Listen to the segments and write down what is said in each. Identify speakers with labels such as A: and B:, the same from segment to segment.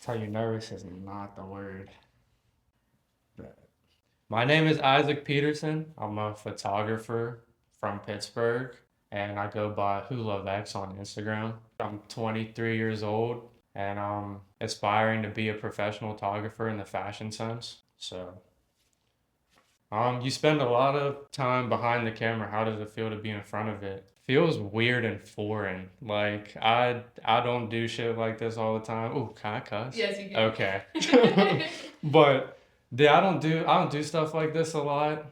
A: Tell you nervous is not the word. But my name is Isaac Peterson. I'm a photographer from Pittsburgh, and I go by Who Love X on Instagram. I'm 23 years old, and I'm aspiring to be a professional photographer in the fashion sense. You spend a lot of time behind the camera. How does it feel to be in front of it? Feels weird and foreign. Like I don't do shit like this all the time. Ooh, can I cuss?
B: Yes, you can.
A: Okay. But yeah, I don't do stuff like this a lot.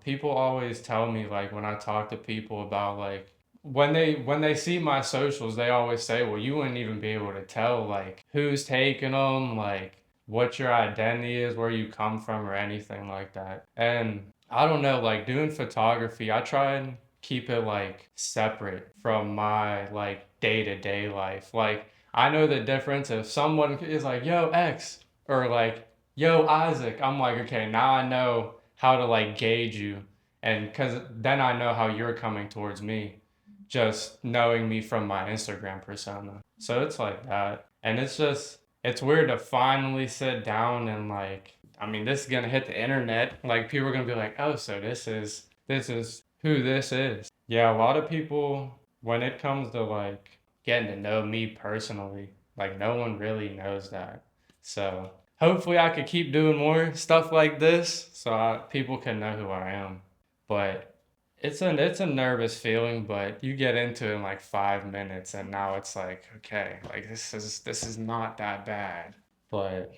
A: People always tell me like when I talk to people about like when they see my socials, they always say, "Well, you wouldn't even be able to tell like who's taking them, like what your identity is, where you come from, or anything like that." And I don't know, like doing photography, I try and keep it like separate from my like day-to-day life. Like I know the difference if someone is like, "Yo, X," or like, "Yo, Isaac." I'm like, okay, now I know how to like gauge you. And because then I know how you're coming towards me, just knowing me from my Instagram persona. So it's like that. And it's weird to finally sit down and like, I mean, this is gonna hit the internet. Like people are gonna be like, oh, so this is who this is. Yeah, a lot of people when it comes to like getting to know me personally, like no one really knows that. So hopefully I could keep doing more stuff like this so people can know who I am. But it's a nervous feeling, but you get into it in like 5 minutes, and now it's like okay, like this is not that bad. But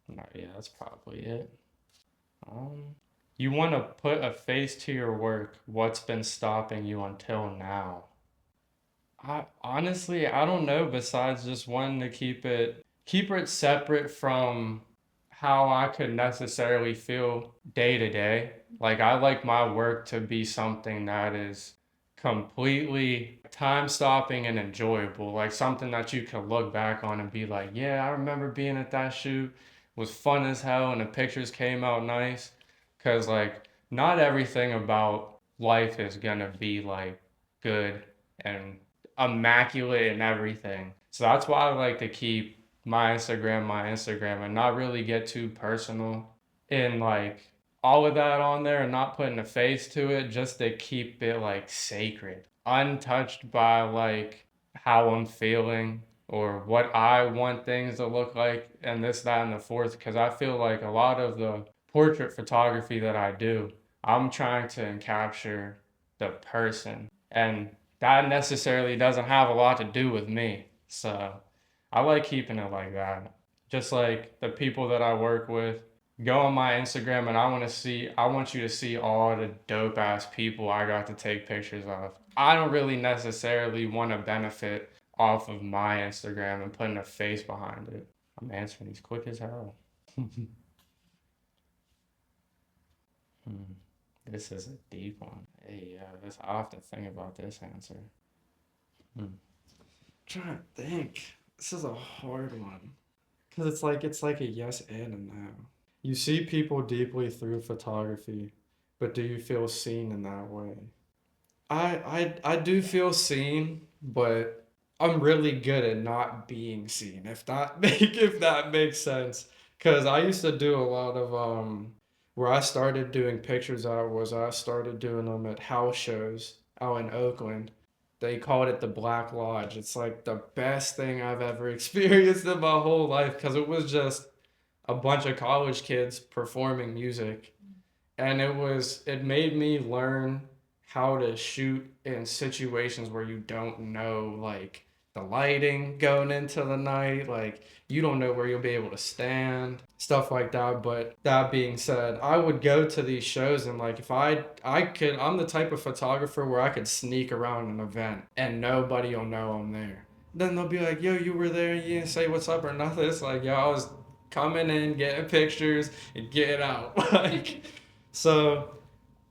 A: no, yeah, that's probably it. Um, you want to put a face to your work. What's been stopping you until now? I honestly I don't know. Besides just wanting to keep it separate from how I could necessarily feel day to day. Like I like my work to be something that is completely time stopping and enjoyable. Like something that you can look back on and be like, yeah, I remember being at that shoot. It was fun as hell and the pictures came out nice. Cause like not everything about life is gonna be like good and immaculate and everything. So that's why I like to keep my Instagram and not really get too personal in like all of that on there and not putting a face to it just to keep it like sacred, untouched by like how I'm feeling or what I want things to look like and this, that, and the fourth. Because I feel like a lot of the portrait photography that I do, I'm trying to capture the person. And that necessarily doesn't have a lot to do with me. So I like keeping it like that. Just like the people that I work with, go on my Instagram and I want you to see all the dope ass people I got to take pictures of. I don't really necessarily want to benefit off of my Instagram and putting a face behind it. I'm answering these quick as hell. Hmm. This is a deep one. Hey, yeah, I'll have to think about this answer. Hmm. Trying to think. This is a hard one. Because it's like a yes and a no. You see people deeply through photography, but do you feel seen in that way? I do feel seen, but I'm really good at not being seen, if that makes sense. Cause I used to do a lot of where I started doing pictures out was I started doing them at house shows out in Oakland. They called it the Black Lodge. It's like the best thing I've ever experienced in my whole life because it was just a bunch of college kids performing music, and it made me learn how to shoot in situations where you don't know like the lighting going into the night, like you don't know where you'll be able to stand, stuff like that. But that being said, I would go to these shows and like if I'm the type of photographer where I could sneak around an event and nobody will know I'm there. Then they'll be like, yo, you were there, you didn't say what's up or nothing. It's like, yo, I was coming in, getting pictures, and getting out. Like, so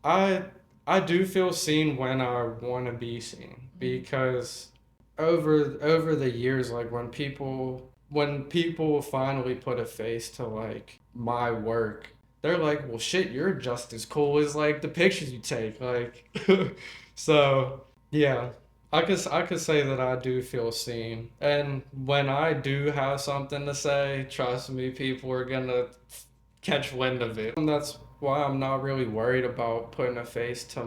A: I I do feel seen when I want to be seen because over the years, like when people finally put a face to like my work, they're like, well, shit, you're just as cool as like the pictures you take, like. So yeah, I could say that I do feel seen. And when I do have something to say, trust me, people are gonna catch wind of it. And that's why I'm not really worried about putting a face to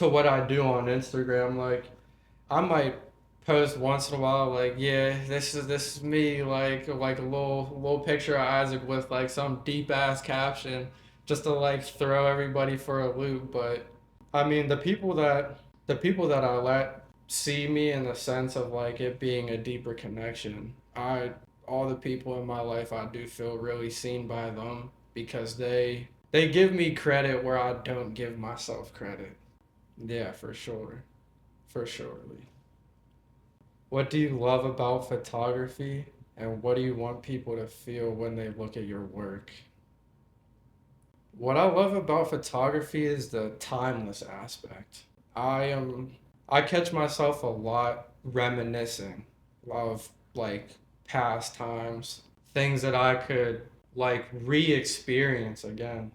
A: what I do on Instagram. Like I might post once in a while, like, yeah, this is me, like a little picture of Isaac with like some deep ass caption, just to like throw everybody for a loop. But I mean, the people that I let see me in the sense of like it being a deeper connection. All the people in my life, I do feel really seen by them because they give me credit where I don't give myself credit. Yeah, for sure, for surely. What do you love about photography, and what do you want people to feel when they look at your work? What I love about photography is the timeless aspect. I am I catch myself a lot reminiscing of like past times, things that I could like re-experience again.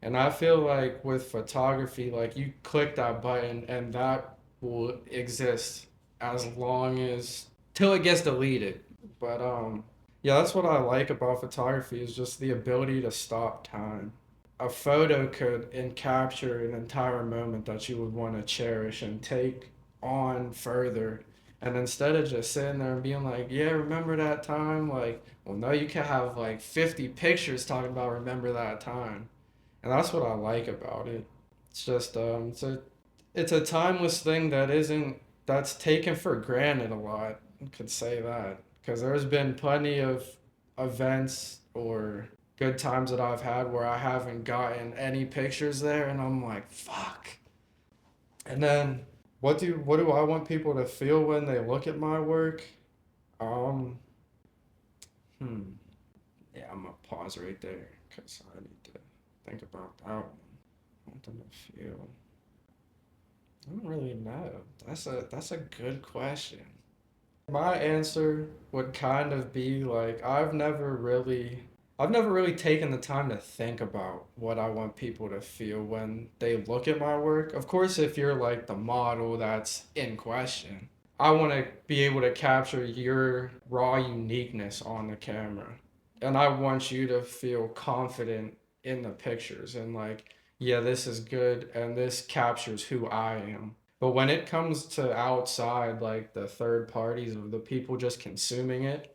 A: And I feel like with photography, like you click that button and that will exist as long as till it gets deleted. But yeah, that's what I like about photography is just the ability to stop time. A photo could capture an entire moment that you would want to cherish and take on further. And instead of just sitting there and being like, yeah, remember that time? Like, well, no, you can have like 50 pictures talking about remember that time. And that's what I like about it. It's just it's a timeless thing that's taken for granted a lot. I could say that because there's been plenty of events or good times that I've had where I haven't gotten any pictures there, and I'm like, fuck. And then what do I want people to feel when they look at my work? Um, hmm. Yeah, I'm gonna pause right there because I need to think about that one. I want them to feel. I don't really know. That's a good question. My answer would kind of be like I've never really taken the time to think about what I want people to feel when they look at my work. Of course, if you're like the model that's in question, I want to be able to capture your raw uniqueness on the camera. And I want you to feel confident in the pictures and like, yeah, this is good and this captures who I am. But when it comes to outside, like the third parties or the people just consuming it,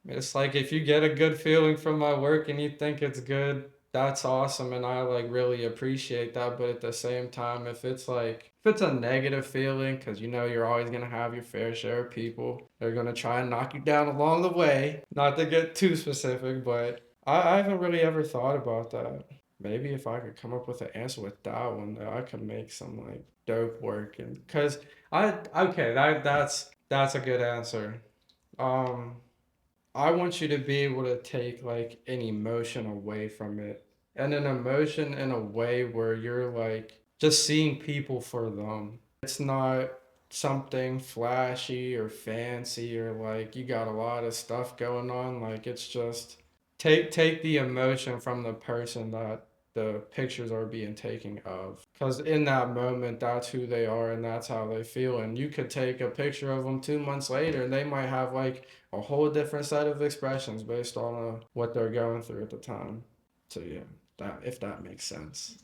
A: it's like if you get a good feeling from my work and you think it's good, that's awesome and I like really appreciate that. But at the same time, if it's a negative feeling, because you know you're always gonna have your fair share of people, they're gonna try and knock you down along the way. Not to get too specific, but I haven't really ever thought about that. Maybe if I could come up with an answer with that one, though, I could make some like dope work and because I okay that's a good answer. Um, I want you to be able to take like an emotion away from it and an emotion in a way where you're like just seeing people for them. It's not something flashy or fancy or like you got a lot of stuff going on. Like it's just take the emotion from the person that the pictures are being taken of. Because in that moment, that's who they are and that's how they feel. And you could take a picture of them 2 months later and they might have like a whole different set of expressions based on what they're going through at the time. So yeah, that if that makes sense.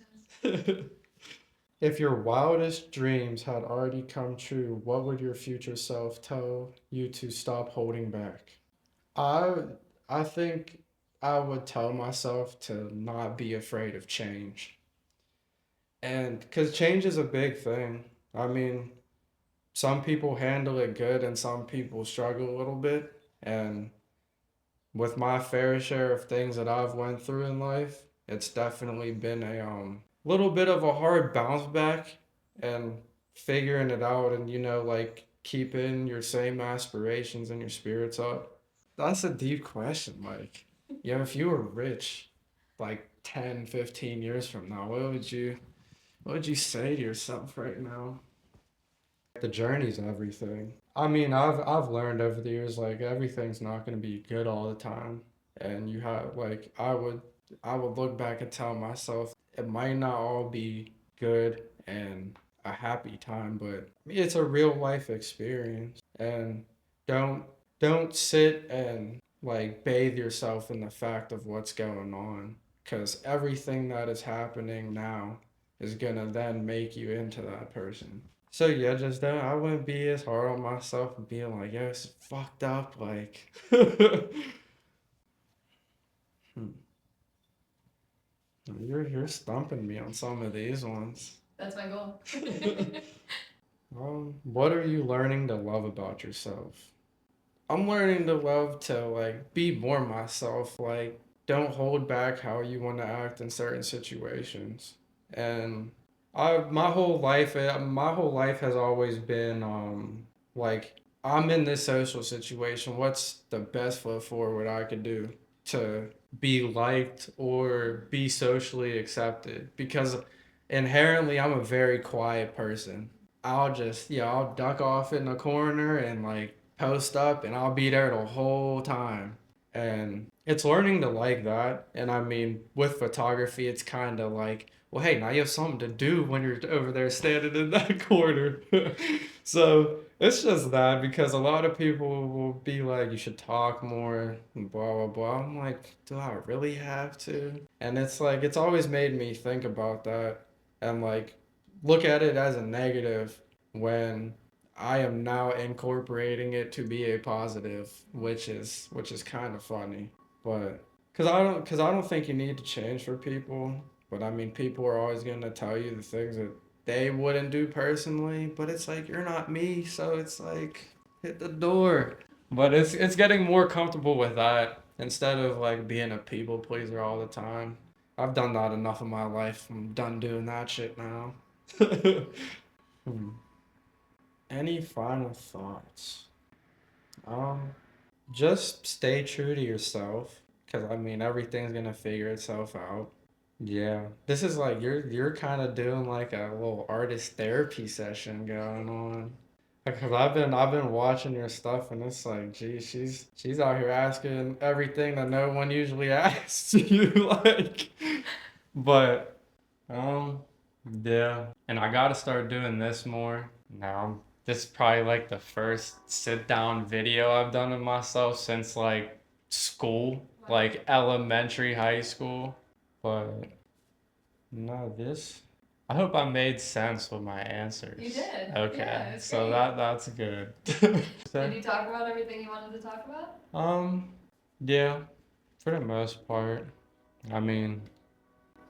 A: If your wildest dreams had already come true, what would your future self tell you to stop holding back? I I think I would tell myself to not be afraid of change. And because change is a big thing. I mean, some people handle it good and some people struggle a little bit. And with my fair share of things that I've went through in life, it's definitely been a little bit of a hard bounce back and figuring it out and like keeping your same aspirations and your spirits up. That's a deep question, Mike. Yeah, if you were rich like 10, 15 years from now, what would you say to yourself right now? The journey's everything. I mean, I've learned over the years like everything's not going to be good all the time, and you have like I would look back and tell myself it might not all be good, and a happy time, but it's a real life experience. And don't don't sit and like bathe yourself in the fact of what's going on, because everything that is happening now is gonna then make you into that person. So yeah, just don't. I wouldn't be as hard on myself and being like, "Yo, it's fucked up." Like, hmm, you're stumping me on some of these ones.
B: That's my goal.
A: What are you learning to love about yourself? I'm learning to love to like be more myself. Like, don't hold back how you want to act in certain situations. And my whole life has always been like, I'm in this social situation. What's the best foot forward I could do to be liked or be socially accepted? Because inherently, I'm a very quiet person. I'll duck off in the corner and like post up, and I'll be there the whole time. And it's learning to like that. And I mean, with photography, it's kind of like, well, hey, now you have something to do when you're over there standing in that corner. So it's just that, because a lot of people will be like, you should talk more, and blah, blah, blah. I'm like, do I really have to? And it's like, it's always made me think about that and like look at it as a negative when I am now incorporating it to be a positive, which is kind of funny. But because I don't think you need to change for people. But I mean, people are always gonna tell you the things that they wouldn't do personally. But it's like, you're not me, so it's like, hit the door. But it's getting more comfortable with that instead of like being a people pleaser all the time. I've done that enough in my life. I'm done doing that shit now. Hmm. Any final thoughts? Um, just stay true to yourself, because I mean, everything's gonna figure itself out. Yeah, this is like, you're kind of doing like a little artist therapy session going on. Because I've been watching your stuff, and it's like, geez, she's out here asking everything that no one usually asks you, like. But um, yeah, and I gotta start doing this more now. This is probably like the first sit down video I've done of myself since like school, like elementary, high school. But no, this. I hope I made sense with my answers.
B: You did.
A: Okay,
B: Yeah, it's
A: so
B: great.
A: that's good.
B: Did you talk about everything you wanted to talk about?
A: Um, yeah, for the most part. I mean,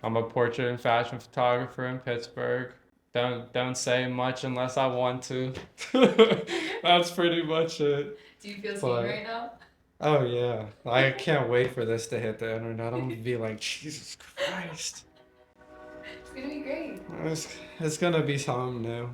A: I'm a portrait and fashion photographer in Pittsburgh. Don't say much unless I want to. That's pretty much it.
B: Do you feel seen
A: But
B: right now?
A: oh yeah, I can't wait for this to hit the internet. I'm gonna be like, Jesus Christ.
B: It's gonna be great.
A: It's, it's gonna be something new.